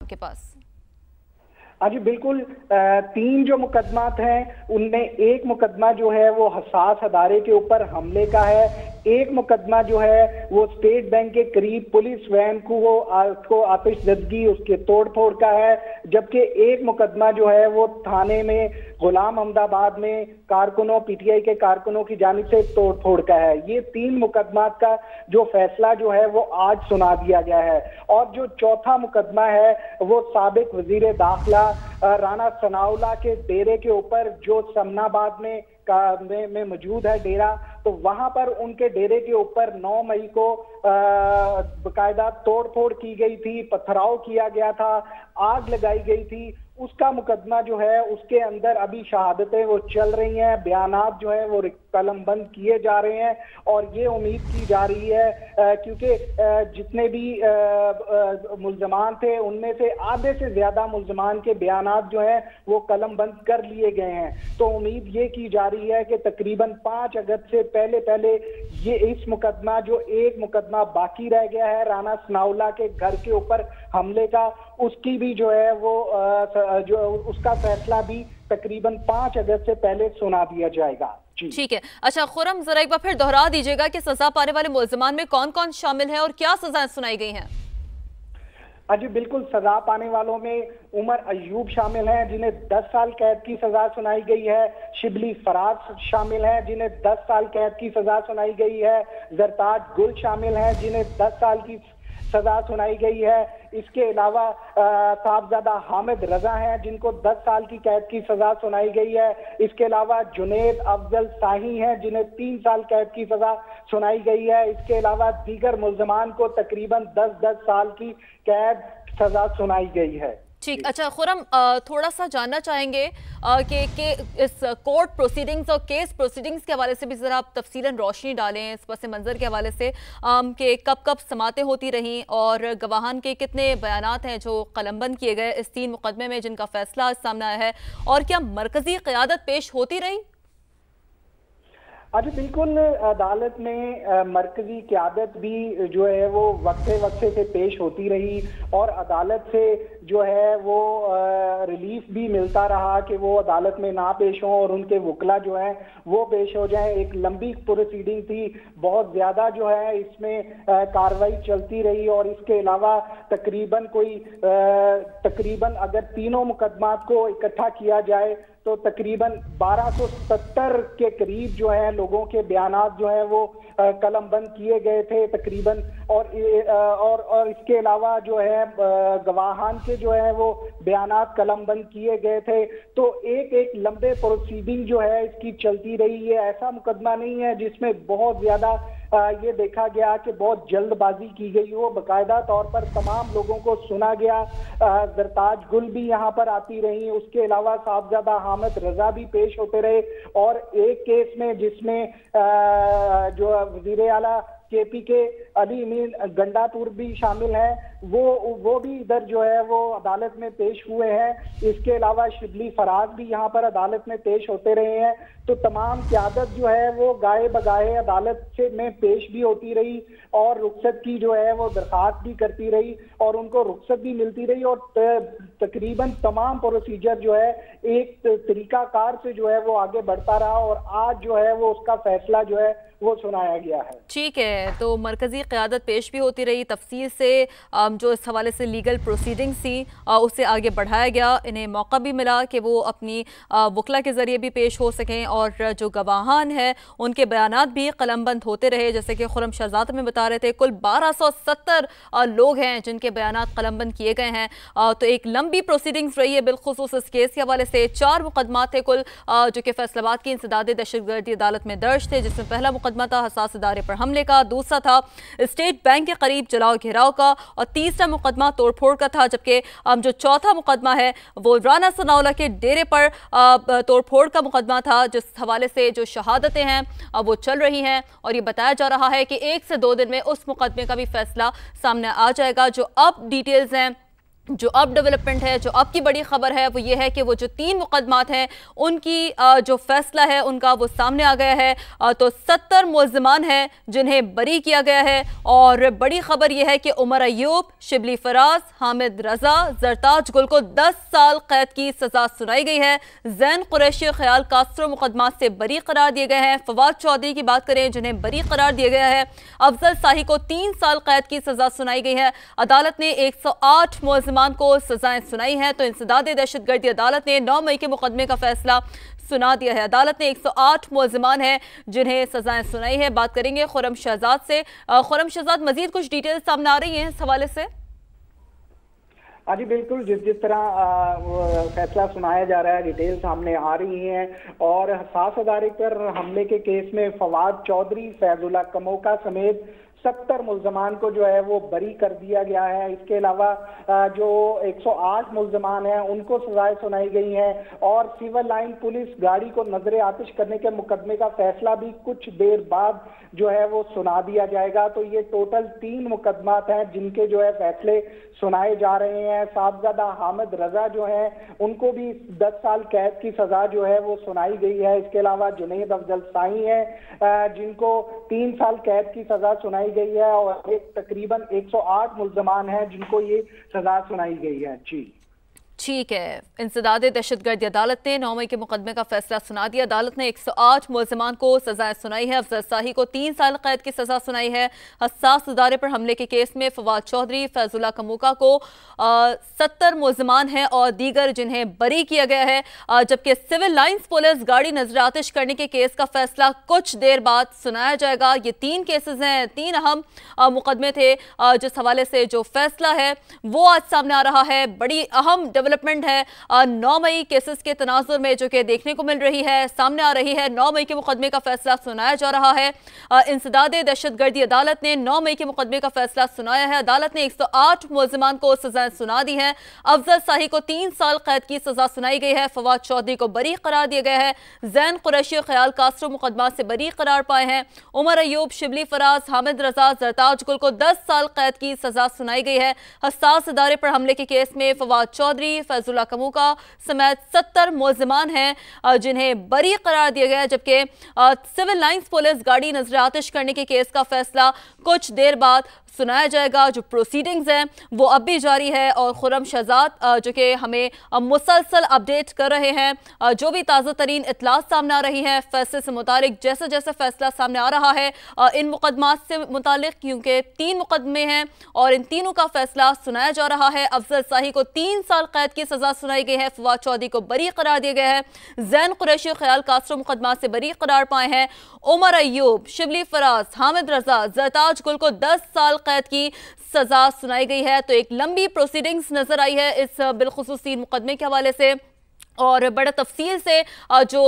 के पास? हाँ जी बिल्कुल, 3 जो मुकदमात हैं उनमें एक मुकदमा जो है वो हसास अदारे के ऊपर हमले का है, एक मुकदमा जो है वो स्टेट बैंक के करीब पुलिस वैन को आतिशज़दगी उसके तोड़ फोड़ का है, जबकि एक मुकदमा जो है वो थाने में गुलाम अहमदाबाद में कारकुनों पीटीआई के कारकुनों की जानिब से तोड़ फोड़ का है। ये 3 मुकदमात का जो फैसला जो है वो आज सुना दिया गया है। और जो चौथा मुकदमा है वो साबिक वजीर दाखिला राना सनाउल्लाह के डेरे के ऊपर, जो समनाबाद में मौजूद है डेरा, तो वहां पर उनके डेरे के ऊपर 9 मई को बकायदा तोड़ फोड़ की गई थी, पथराव किया गया था, आग लगाई गई थी। उसका मुकदमा जो है उसके अंदर अभी शहादतें वो चल रही हैं, बयानात जो है वो कलमबंद किए जा रहे हैं और ये उम्मीद की जा रही है क्योंकि जितने भी मुल्ज़मान थे उनमें से आधे से ज़्यादा मुल्ज़मान के बयानात जो हैं वो कलमबंद कर लिए गए हैं। तो उम्मीद ये की जा रही है कि तकरीबन 5 अगस्त से पहले ये इस मुकदमा जो एक मुकदमा बाकी रह गया है राना सनाउल्लाह के घर के ऊपर हमले का, उसकी भी जो है वो जो उसका फैसला भी तकरीबन 5 अगस्त से पहले सुना दिया जाएगा। ठीक है। अच्छा खुरम, जरा एक बार फिर दोहरा दीजिएगा कि सजा पाने वाले मुल्ज़मान में कौन कौन शामिल है और क्या सजाएं सुनाई गई हैं? जी बिल्कुल, सजा पाने वालों में उमर अयूब शामिल हैं जिन्हें 10 साल कैद की सजा सुनाई गई है, शिबली फराज शामिल हैं जिन्हें 10 साल कैद की सजा सुनाई गई है, जरताज गुल शामिल हैं जिन्हें 10 साल की सजा सुनाई गई है। इसके अलावा साहबजादा हामिद रजा हैं जिनको 10 साल की कैद की सजा सुनाई गई है। इसके अलावा जुनेद अफजल शाही हैं जिन्हें 3 साल कैद की सजा सुनाई गई है। इसके अलावा दीगर मुल्ज़मान को तकरीबन 10-10 साल की कैद सजा सुनाई गई है। ठीक। अच्छा खुरम, थोड़ा सा जानना चाहेंगे कि इस कोर्ट प्रोसीडिंग्स और केस प्रोसीडिंग्स के हवाले से भी ज़रा आप तफसीलन रोशनी डालें इस पस मंज़र के हवाले से कि कब कब समातें होती रहीं और गवाहान के कितने बयानात हैं जो कलमबंद किए गए इस 3 मुकदमे में जिनका फैसला आज सामने आया है, और क्या मरकज़ी क़यादत पेश होती रही? जी बिल्कुल, अदालत में मरकजी क़यादत भी जो है वो वक्फे से पेश होती रही और अदालत से जो है वो रिलीफ भी मिलता रहा कि वो अदालत में ना पेश हों और उनके वकला जो हैं वो पेश हो जाएं। एक लंबी प्रोसीडिंग थी, बहुत ज़्यादा जो है इसमें कार्रवाई चलती रही और इसके अलावा तकरीबन अगर तीनों मुकदमात को इकट्ठा किया जाए तो तकरीबन 1270 के करीब जो है लोगों के बयानात जो है वो कलमबंद किए गए थे तकरीबन, और इसके अलावा जो है गवाहान के जो है वो बयानात कलमबंद किए गए थे। तो एक लंबे प्रोसीडिंग जो है इसकी चलती रही। ये ऐसा मुकदमा नहीं है जिसमें बहुत ज़्यादा ये देखा गया कि बहुत जल्दबाजी की गई हो, बाकायदा तौर पर तमाम लोगों को सुना गया। जरताज गुल भी यहाँ पर आती रही, उसके अलावा साहबजादा हामिद रजा भी पेश होते रहे और एक केस में जिसमें जो वजीर आला केपी के अली अमीन गंडापुर भी शामिल हैं, वो भी इधर जो है वो अदालत में पेश हुए हैं। इसके अलावा शिबली फराज भी यहाँ पर अदालत में पेश होते रहे हैं। तो तमाम क़यादत जो है वो गाए बगाए अदालत में पेश भी होती रही और रुख्सत की जो है वो दरख्वास्त भी करती रही और उनको रुख्सत भी मिलती रही और तकरीबन तमाम प्रोसीजर जो है एक तरीकाकार से जो है वो आगे बढ़ता रहा और आज जो है वो उसका फैसला जो है वो सुनाया गया है। ठीक है, तो मरकजी क़यादत पेश भी होती रही, तफसील से जो इस हवाले से लीगल प्रोसीडिंग्स थी उससे आगे बढ़ाया गया। इन्हें मौका भी मिला कि वो अपनी वकला के ज़रिए भी पेश हो सकें और जो गवाहान है उनके बयानात भी कलमबंद होते रहे। जैसे कि खुरम शहजाद में बता रहे थे, कुल 1270 लोग हैं जिनके बयानात कलमबंद किए गए हैं। तो एक लंबी प्रोसीडिंग्स रही है बिलखुसूस इस केस के हवाले से। 4 मुकदमात थे कुल जो कि फैसलाबाद की इंसदाद दहशतगर्दी अदालत में दर्ज थे, जिसमें पहला मुकदमा था हसास इदारे पर हमले का, दूसरा था स्टेट बैंक के करीब जलाओ घेराव का और तीसरा मुकदमा तोड़फोड़ का था। जबकि जो चौथा मुकदमा है वो राना सनाउल्लाह के डेरे पर तोड़फोड़ का मुकदमा था, जिस हवाले से जो शहादतें हैं वो चल रही हैं और ये बताया जा रहा है कि 1 से 2 दिन में उस मुकदमे का भी फैसला सामने आ जाएगा। जो अब डिटेल्स हैं जो अब डेवलपमेंट है, जो अब की बड़ी खबर है वो ये है कि वो जो 3 मुकदमात हैं उनकी जो फैसला है उनका वो सामने आ गया है। तो 70 मुल्ज़िमान हैं जिन्हें बरी किया गया है। और बड़ी खबर ये है कि उमर अयूब, शिबली फराज, हामिद रजा, जरताज गुल को 10 साल कैद की सज़ा सुनाई गई है। जैन कुरैशी, ख्याल कास्त्रो मुकदमात से बरी करार दिए गए हैं। फवाद चौधरी की बात करें जिन्हें बरी करार दिया गया है। अफजल शाही को 3 साल कैद की सज़ा सुनाई गई है। अदालत ने 108 मुल्ज़िमान को सजाएं सुनाई हैं। तो इंसदाद दहशतगर्दी अदालत ने 9 मई के मुकदमे का फैसला सुना दिया है। अदालत ने 108 मुल्ज़िमान हैं जिन्हें सजाएं सुनाई है। बात करेंगे खुर्रम शहजाद से। खुर्रम शहजाद, मजीद कुछ डिटेल्स सामने आ रही हैं इस हवाले से? हाँ जी बिल्कुल, जिस तरह फैसला सुनाया जा रहा है, डिटेल सामने आ रही हैं। और हसास अदारे पर हमले के केस में फवाद चौधरी, फैजुल्ला कमोका समेत 70 मुल्ज़मान को जो है वो बरी कर दिया गया है। इसके अलावा जो 108 मुल्ज़मान हैं उनको सजाएं सुनाई गई हैं। और सिविल लाइन पुलिस गाड़ी को नजर आतिश करने के मुकदमे का फैसला भी कुछ देर बाद जो है वो सुना दिया जाएगा। तो ये टोटल 3 मुकदमात हैं जिनके जो है फैसले सुनाए जा रहे हैं। साहबजादा हामिद रजा जो है उनको भी 10 साल कैद की सजा जो है वो सुनाई गई है। इसके अलावा जुनैद अफजल साई है जिनको 3 साल कैद की सजा सुनाई गई है। और एक तकरीबन 108 मुल्ज़मान हैं जिनको ये सजा सुनाई गई है। जी ठीक है। इंसदाद दहशतगर्दी अदालत ने 9 मई के मुकदमे का फैसला सुना दिया। अदालत ने 108 मुल्ज़िमान को सजाएं सुनाई है। अफजल शाही को 3 साल कैद की सजा सुनाई है। हसास इदारे पर हमले के केस में फवाद चौधरी, फैजुल्ला कमोका को 70 मुल्ज़िमान हैं और दीगर जिन्हें बरी किया गया है। जबकि सिविल लाइन्स पुलिस गाड़ी नजर आतिश करने के केस का फैसला कुछ देर बाद सुनाया जाएगा। ये 3 केसेस हैं, 3 अहम मुकदमे थे जिस हवाले से जो फैसला है वो आज सामने आ रहा है। बड़ी अहम डेवलपमेंट है 9 मई केसेस के तनाजुर में जो कि देखने को मिल रही है, सामने आ रही है। 9 मई के मुकदमे का फैसला सुनाया जा रहा है। इंसदाद दहशतगर्दी अदालत ने 9 मई के मुकदमे का फैसला सुनाया है। अदालत ने 108 मुल्ज़िमान को सजाएं सुना दी है। अफजल शाही को 3 साल कैद की सजा सुनाई गई है। फवाद चौधरी को बरी करार दिया गया है। जैन कुरैशी, ख्याल कास्त्रो मुकदमात से बरी करार पाए हैं। उमर अयूब, शिबली फराज, हामिद रजा, जरताज गुल को 10 साल कैद की सजा सुनाई गई है। हसास इदारे पर हमले के केस में फवाद चौधरी, फैजुल्ला कमोका समेत 70 मुल्ज़िमान हैं जिन्हें बरी करार दिया गया है। जबकि सिविल लाइन्स पुलिस गाड़ी नजर आतिश करने के केस का फैसला कुछ देर बाद सुनाया जाएगा। जो प्रोसीडिंग्स हैं वो अब भी जारी है। और खुर्रम शहजाद जो कि हमें मुसलसल अपडेट कर रहे हैं, जो भी ताज़ा तरीन इतलात सामने आ रही है फैसले से मुतालिक, जैसे जैसे फैसला सामने आ रहा है इन मुकदमात से मुतालिक, क्योंकि 3 मुकदमे हैं और इन तीनों का फैसला सुनाया जा रहा है। अफजल शाही को 3 साल कैद की सजा सुनाई गई है। फवाद चौधरी को बरी करार दिया गया है। जैन कुरैशी, ख्याल कास्त्रो मुकदमात से बरी करार पाए हैं। उमर अयूब, शिबली फराज, हामिद रजा, जरताज गुल को 10 साल कैद की सजा सुनाई गई है। तो एक लंबी प्रोसीडिंग्स नजर आई है इस बिलखुसूस 3 मुकदमे के हवाले से। और बड़ा तफसील से जो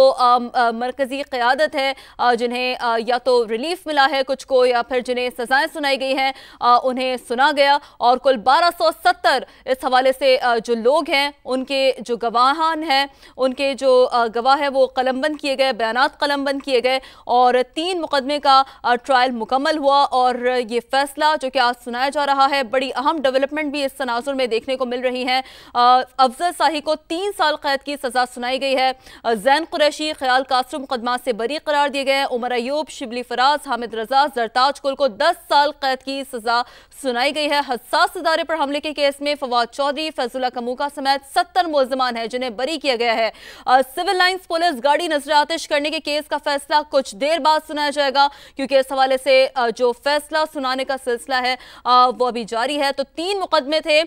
मरकज़ी क़यादत है जिन्हें या तो रिलीफ मिला है कुछ को या फिर जिन्हें सजाएं सुनाई गई हैं उन्हें सुना गया। और कुल 1270 इस हवाले से जो लोग हैं उनके जो गवाहान हैं, उनके जो गवाह है वो कलमबंद किए गए, बयानात कलमबंद किए गए। और 3 मुकदमे का ट्रायल मुकम्मल हुआ और ये फैसला जो कि आज सुनाया जा रहा है, बड़ी अहम डेवलपमेंट भी इस तनाजुर में देखने को मिल रही है। अफजल शाही को 3 साल कैद की सजा सुनाई गई है। जैन कुरैशी, ख्याल कास्त्रो मुकदमात से बरी करार दिए गए हैं। उमर अयूब, शिबली फराज, हामिद रजा, जरताज गुल को 10 साल कैद की सजा सुनाई गई है। हसास इदारे पर हमले के केस में फवाद चौधरी, फैजुल्ला कमोका समेत 70 मुल्ज़िमान हैं जिन्हें बरी किया गया है। सिविल लाइन्स पुलिस गाड़ी नजर आतिश करने के केस का फैसला कुछ देर बाद सुनाया जाएगा, क्योंकि इस हवाले से जो फैसला सुनाने का सिलसिला है वो अभी जारी है। तो 3 मुकदमे थे